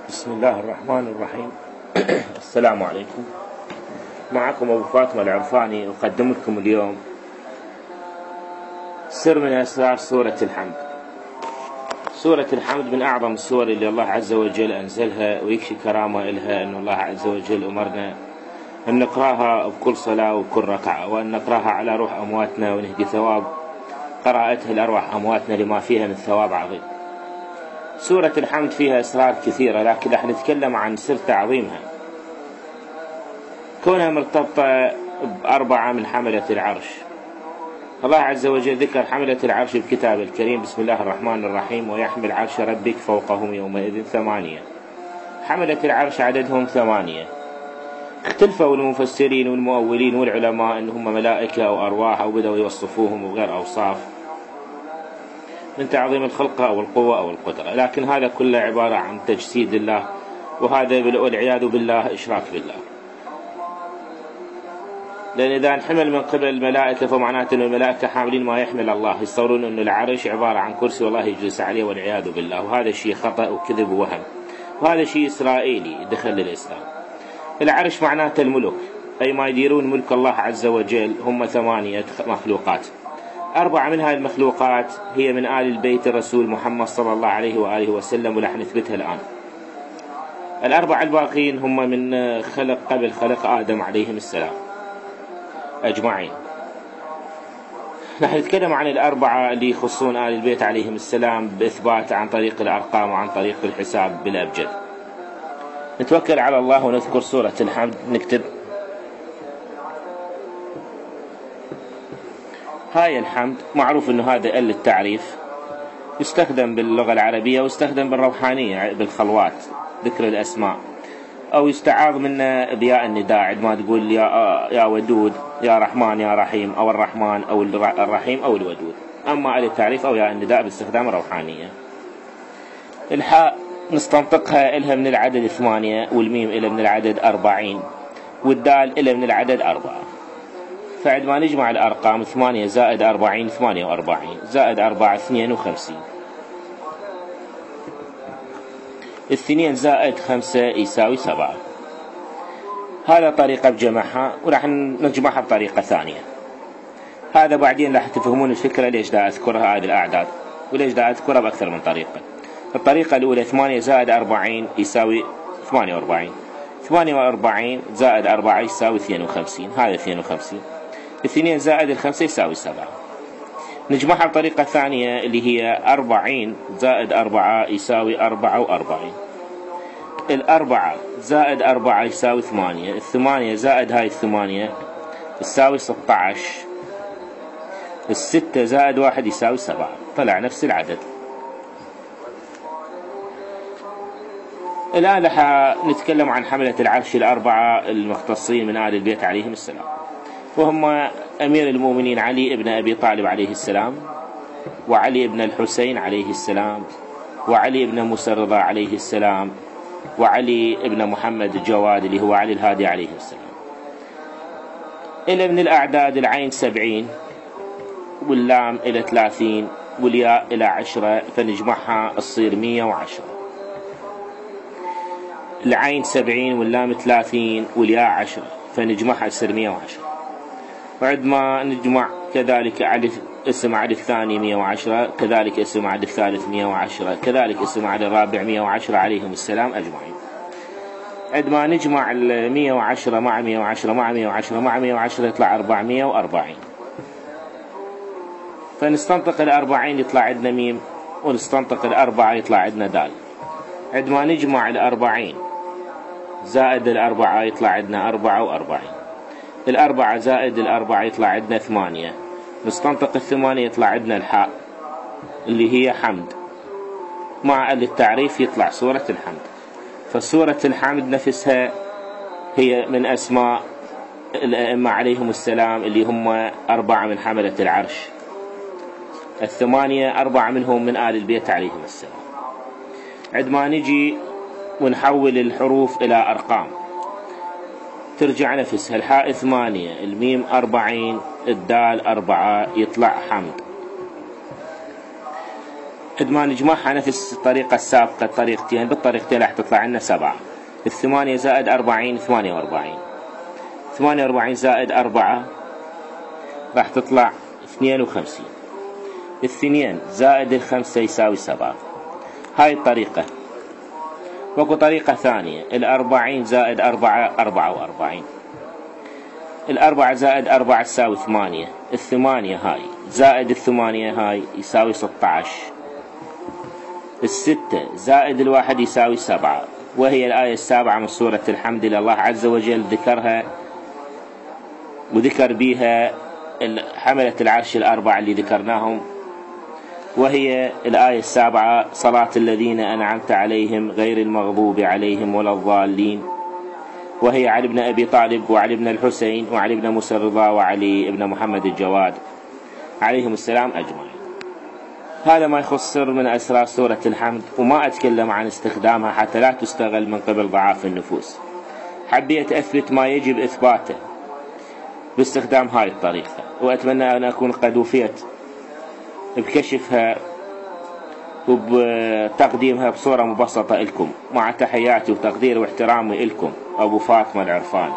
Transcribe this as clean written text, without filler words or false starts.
بسم الله الرحمن الرحيم. السلام عليكم. معكم أبو فاطمة العرفاني أقدم لكم اليوم سر من أسرار سورة الحمد. سورة الحمد من أعظم السور اللي الله عز وجل أنزلها، ويكفي كرامة إلها أن الله عز وجل أمرنا أن نقرأها بكل صلاة وبكل ركعة، وأن نقرأها على روح أمواتنا ونهدي ثواب قراءتها لأرواح أمواتنا لما فيها من ثواب عظيم. سورة الحمد فيها أسرار كثيرة، لكن راح نتكلم عن سر تعظيمها، كونها مرتبطة بأربعة من حملة العرش. الله عز وجل ذكر حملة العرش بكتاب الكريم. بسم الله الرحمن الرحيم: ويحمل عرش ربك فوقهم يومئذ ثمانية. حملة العرش عددهم 8. اختلفوا المفسرين والمؤولين والعلماء أنهم ملائكة أو أرواح، أو بدأوا يوصفوهم بغير أوصاف من تعظيم الخلقة أو القوة أو القدرة، لكن هذا كله عبارة عن تجسيد الله، وهذا والعياذ بالله إشراك بالله. لأن إذا انحمل من قبل الملائكة فمعناته أن الملائكة حاملين ما يحمل الله، يصورون أن العرش عبارة عن كرسي والله يجلس عليه والعياذ بالله، وهذا شيء خطأ وكذب ووهم، وهذا شيء إسرائيلي دخل للإسلام. العرش معناته الملك، أي ما يديرون ملك الله عز وجل. هم 8 مخلوقات، 4 من هذه المخلوقات هي من آل البيت الرسول محمد صلى الله عليه وآله وسلم، ورح نثبتها الآن. 4 الباقين هم من خلق قبل خلق آدم عليهم السلام أجمعين. نحن نتكلم عن 4 اللي يخصون آل البيت عليهم السلام بإثبات عن طريق الأرقام وعن طريق الحساب بالأبجد. نتوكل على الله ونذكر سورة الحمد. نكتب هاي الحمد، معروف أنه هذا للتعريف، يستخدم باللغة العربية ويستخدم بالروحانية بالخلوات ذكر الأسماء، أو يستعاض منه بياء النداء عندما تقول يا ودود، يا رحمن، يا رحيم، أو الرحمن أو الرحيم أو الودود. أما للتعريف أو ياء النداء باستخدام الروحانية. الحاء نستنطقها إلها من العدد 8، والميم إلها من العدد 40، والدال إلها من العدد 4. فعندما نجمع الأرقام 8 زائد 40 48، زائد 4 52، 2 زائد 5 يساوي 7. هذا طريقة بجمعها، وراح نجمعها بطريقة ثانية. هذا بعدين راح تفهمون الفكرة ليش دا أذكرها هذه الأعداد، وليش دا أذكرها بأكثر من طريقة. الطريقة الأولى 8 زائد 40 يساوي 48، 48 زائد 4 يساوي 52، هذا 52. 2 زائد 5 يساوي 7. نجمعها بطريقة ثانية اللي هي 40 زائد 4 يساوي 44. 4 زائد 4 يساوي 8. 8 زائد هاي 8 يساوي 16. 6 زائد 1 يساوي 7. طلع نفس العدد. الآن رح نتكلم عن حملة العرش 4 المختصين من آل البيت عليهم السلام، وهم أمير المؤمنين علي بن أبي طالب عليه السلام، وعلي بن الحسين عليه السلام، وعلي بن موسى الرضا عليه السلام، وعلي بن محمد الجواد اللي هو علي الهادي عليه السلام. إلى من الأعداد العين 70، واللام إلى 30، والياء إلى 10، فنجمعها تصير 110. العين 70 واللام 30 والياء 10، فنجمعها تصير 110. وعندما نجمع كذلك عدد اسم عدد الثاني 110، كذلك اسم عدد الثالث 110، كذلك اسم عدد الرابع 110 عليهم السلام أجمعين. عندما نجمع 110 مع 110 مع 110 مع 110 يطلع 440. فنستنطق 40 يطلع عندنا ميم، ونستنطق 4 يطلع عندنا دال. عندما نجمع 40 زائد 4 يطلع عندنا 44. 4 زائد 4 يطلع عندنا 8. نستنطق 8 يطلع عندنا الحاء اللي هي حمد، مع التعريف يطلع سورة الحمد. فسورة الحمد نفسها هي من أسماء الأئمة عليهم السلام اللي هم 4 من حملة العرش. 8 4 منهم من آل البيت عليهم السلام. عندما نجي ونحول الحروف إلى أرقام ترجع نفسها. الحاء 8، الميم 40، الدال 4، يطلع حمد. عندما نجمعها نفس الطريقة السابقة الطريقتين، بالطريقتين راح تطلع لنا 7. 8 زائد 40 48. 48 زائد 4 راح تطلع 52. 2 زائد 5 يساوي 7. هاي الطريقة. وكو طريقة ثانية، 40 زائد 4 44. 4 زائد 4 تساوي 8. 8 هاي زائد 8 هاي يساوي 16. 6 زائد 1 يساوي 7، وهي الآية السابعة من سورة الحمد لله عز وجل ذكرها وذكر بها حملة العرش الأربعة اللي ذكرناهم، وهي الآية السابعة: صلاة الذين أنعمت عليهم غير المغضوب عليهم ولا الضالين، وهي علي بن أبي طالب وعلي بن الحسين وعلي بن موسى الرضا وعلي بن محمد الجواد عليهم السلام أجمعين. هذا ما يخص من أسرار سورة الحمد، وما أتكلم عن استخدامها حتى لا تستغل من قبل ضعاف النفوس. حبيت أثبت ما يجب إثباته باستخدام هاي الطريقة، وأتمنى أن أكون قد وفيت بكشفها وبتقديمها بصورة مبسطة لكم، مع تحياتي وتقديري واحترامي لكم، أبو فاطمة العرفاني.